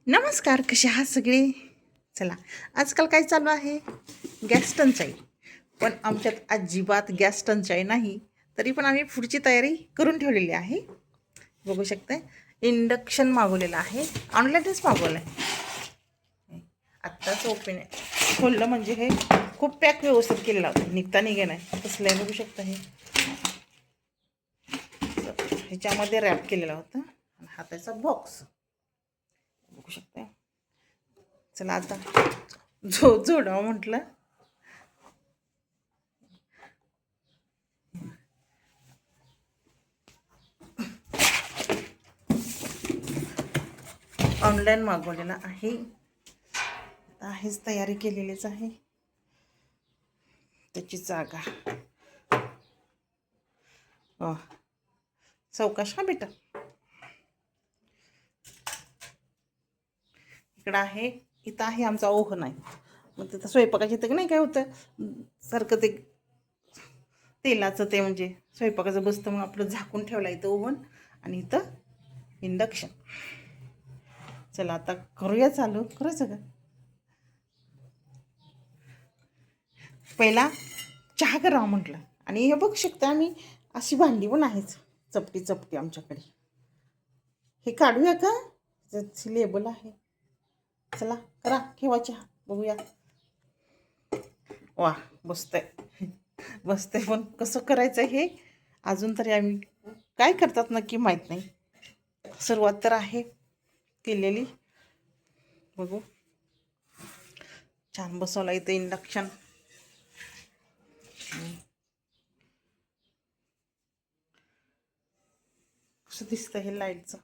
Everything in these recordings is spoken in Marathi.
नमस्कार, कसे आहात सगळे? चला, आजकाल काय चालू आहे? गॅस टंचाई. पण आमच्यात अजिबात गॅस टंचाई नाही. तरी पण आम्ही पुढची तयारी करून ठेवलेली आहे. बघू शकता, इंडक्शन मागवलेलं आहे. ऑनलाईनच मागवलं आहे. आत्ताच ओपन खोललं म्हणजे हे खूप पॅक व्यवस्थित केलेलं होतं. निघता निघे नाही तसलं आहे. बघू शकता हे ह्याच्यामध्ये रॅप केलेला होता. हा त्याचा बॉक्स बघू शकता. चला आता जोडावं म्हटलं. ऑनलाईन मागवलेला आहे. आहेच, तयारी केलेलीच आहे. त्याची जागा चौकाश हा बेटा. इकडं आहे, इथं आहे आमचा ओव्हन आहे. मग तिथं स्वयंपाकाची इथं नाही काय होतं सारखं ते तेलाचं ते म्हणजे स्वयंपाकाचं बसतं म्हणून आपलं झाकून ठेवलं इथं ओव्हन. आणि इथं इंडक्शन. चला आता करूया चालू. करायचं का? पहिला चहा करावा म्हटलं. आणि हे बघू शकता आम्ही अशी भांडी पण आहेच चपटी चपटी आमच्याकडे. हे काढूया का? त्याची लेबल आहे. चला करा, ठेवा चहा, बघूया. वा, बसतंय बसतंय. पण कसं करायचं हे अजून तरी आम्ही काय करतात नक्की माहीत नाही. सुरुवात तर आहे केलेली. बघू. छान बसवला इथं इंडक्शन. कसं दिसतं हे लाईटचं.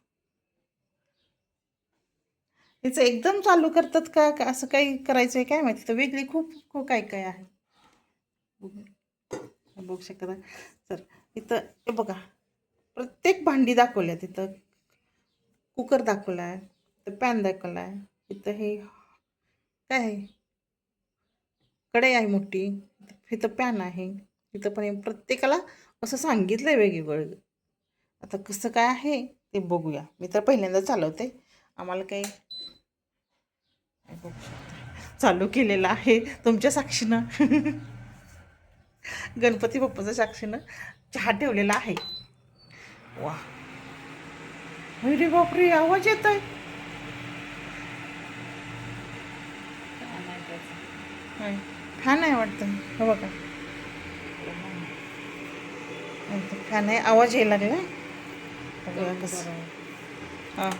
याचं एकदम चालू करतात का असं काही करायचं आहे काय माहिती. तर वेगळी खूप खूप काय काय आहे. बघू शकता तर इथं हे बघा, प्रत्येक भांडी दाखवल्या. तिथं कुकर दाखवला आहे, तर पॅन दाखवला आहे. इथं हे काय आहे, कढई आहे मोठी. इथं पॅन आहे. इथं पण प्रत्येकाला असं सांगितलं आहे वेगवेगळं. आता कसं काय आहे ते बघूया. मी तर पहिल्यांदा चालवते. आम्हाला काही बघू शकता चालू केलेलं आहे तुमच्या साक्षीनं गणपती बाप्पाच्या साक्षीनं चहा ठेवलेला आहे. वा, अरे बापरे, आवाज येत आहे. फॅन आहे वाटतं. हो बघा, फॅन आहे. आवाज यायला लागला. बघूया कसं. हां,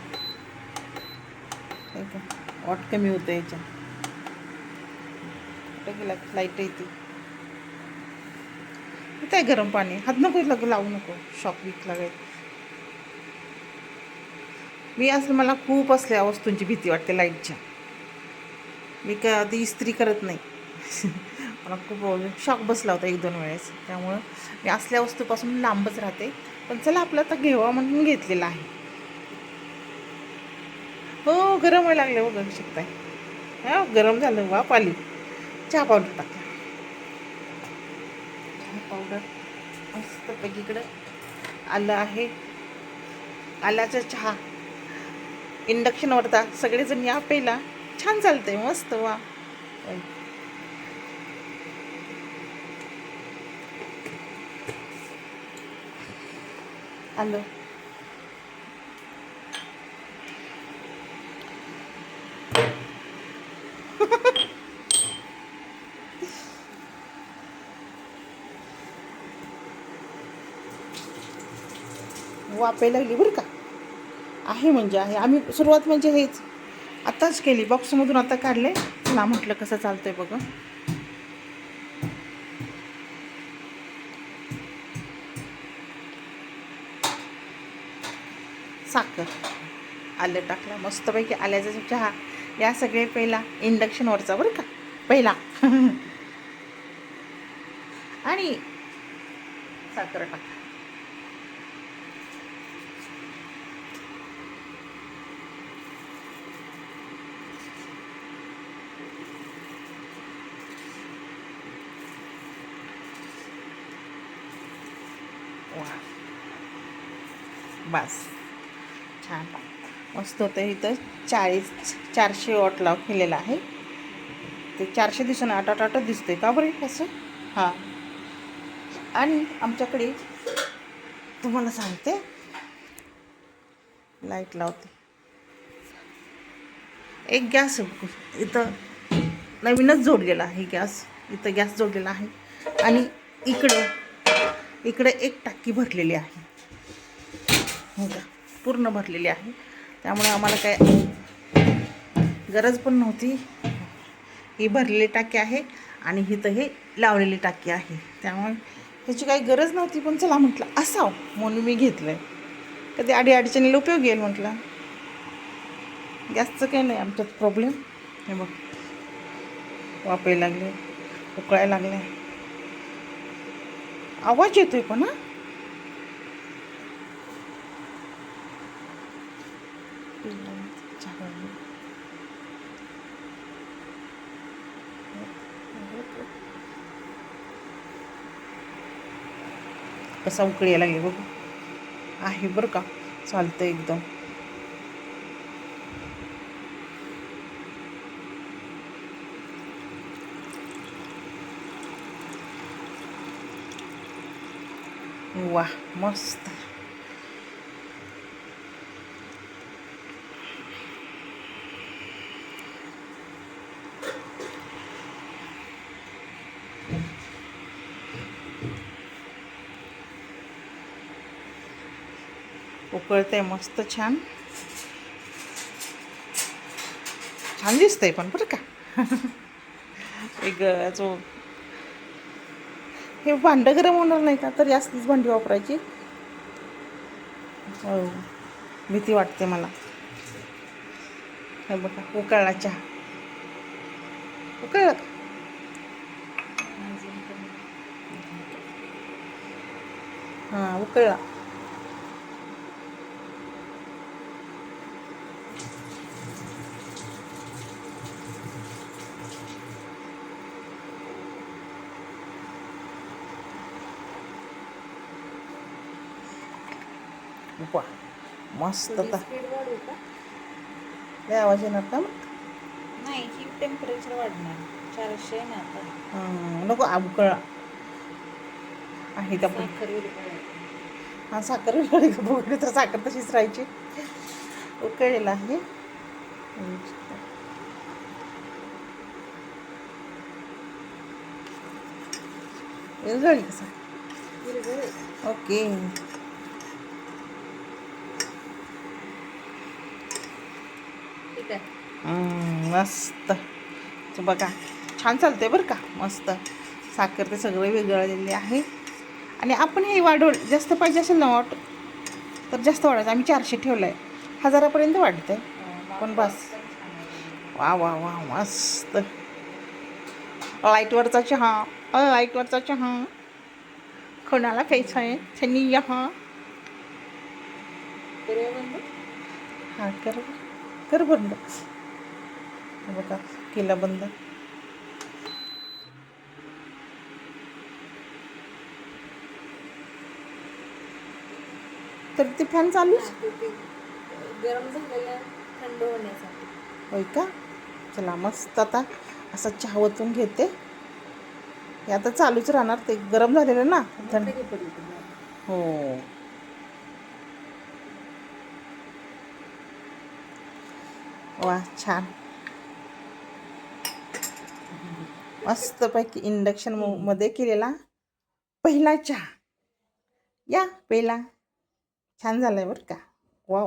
ठीक आहे. वॉट कमी होतं याच्या. कुठं गेला लाईट येते. इथं आहे गरम पाणी. हात नको लावू नको, शॉक वीक लागेल. मी असं मला खूप असल्या वस्तूंची भीती वाटते लाईटच्या. मी कधी इस्त्री करत नाही मला खूप शॉक बसला होता 1-2 वेळेस. त्यामुळं मी असल्या वस्तूपासून लांबच राहते. पण चला, आपलं आता घेवा म्हणून घेतलेलं आहे. हो, गरम व्हायला लागले बघू शकताय. हा, गरम झालं. वाफ आली. चहा पावडर टाकला. चहा पावडर मस्तपैकी इकडं आलं आहे. आल्याचा चहा इंडक्शनवरता सगळेजण या प्यायला. छान चालतंय, मस्त. वा, आलं. वापायला लागली बरं का. आहे म्हणजे आहे. आम्ही सुरुवात म्हणजे हेच आत्ताच केली. बॉक्समधून आता काढले. ना म्हटलं कसं चालतंय बघ. साखर, आलं टाकला मस्तपैकी. आल्याचा चहा या सगळे पहिला इंडक्शनवरचा बरं का पहिला आणि साखर टाका. वा, बस छान. मस्त होतं. इथं 400 वॉट लाव केलेलं आहे. ते 400 दिसून 8 दिसतंय का बरं असं. हां, आणि आमच्याकडे तुम्हाला सांगते, लाईट लावते. एक गॅस इथं नवीनच जोडलेला आहे. इथं गॅस जोडलेला आहे आणि इकडे एक टाकी भरलेली आहे. हो का, पूर्ण भरलेली आहे. त्यामुळे आम्हाला काय गरज पण नव्हती. ही भरलेली टाकी आहे आणि इथं हे लावलेली टाकी आहे. त्यामुळे ह्याची काही गरज नव्हती, पण चला म्हटलं असावं म्हणून मी घेतलं आहे. कधी अडचणीला उपयोग येईल म्हटलं. गॅसचं काही नाही आमच्यात प्रॉब्लेम. हे बघ, वाफायला लागले, उकळायला लागले. आवाज येतोय पण हा. कसा उकळायला लागले बघ. आहे बरं का, चालतं एकदम. वा, मस्त. उकळतंय मस्त, छान छान दिसतंय पण बरं का. एक हे भांडं गरम होणार नाही का, तर जास्तीच भांडी वापरायची. हो, भीती वाटते मला. हे बघा, उकळला चहा. उकळलं का? हां, उकळला. वा, मस्त. लय आवाज येणार का मग? नाही, ही टेम्परेचर वाढणार. 400 ना आता. नको, उकळला आहे त्या पण. साखर हां, साखर विरघळली का बघू तर साखर तशीच राहायची. उकळलेला आहे. विरघळली का साखर? ओके. ठीक आहे. मस्त. तर बघा, छान चालतंय बरं का, मस्त. साखर ते सगळे विरघळलेले आहे. आणि आपण हे जास्त पाहिजे असेल ना वाट, तर जास्त वाढायचं. आम्ही 400 ठेवलं आहे. 1000पर्यंत वाढतं आहे, पण बस. वा वा वा, मस्त. लाईटवरचा चहा कोणाला प्यायचा आहे त्यांनी यहा. हां, कर बंद. बघा, केला बंद. तर ते फॅन चालूच. गरम झालेलं थंड होण्यासाठी. होय का? चला, मस्त. आता असा चहा ओतून घेते. हे आता चालूच राहणार, ते गरम झालेलं ना थंड. हो, वा, छान. मस्तपैकी इंडक्शन मध्ये केलेला पहिला चहा. या पहिला छान झालाय बरं का. वाव.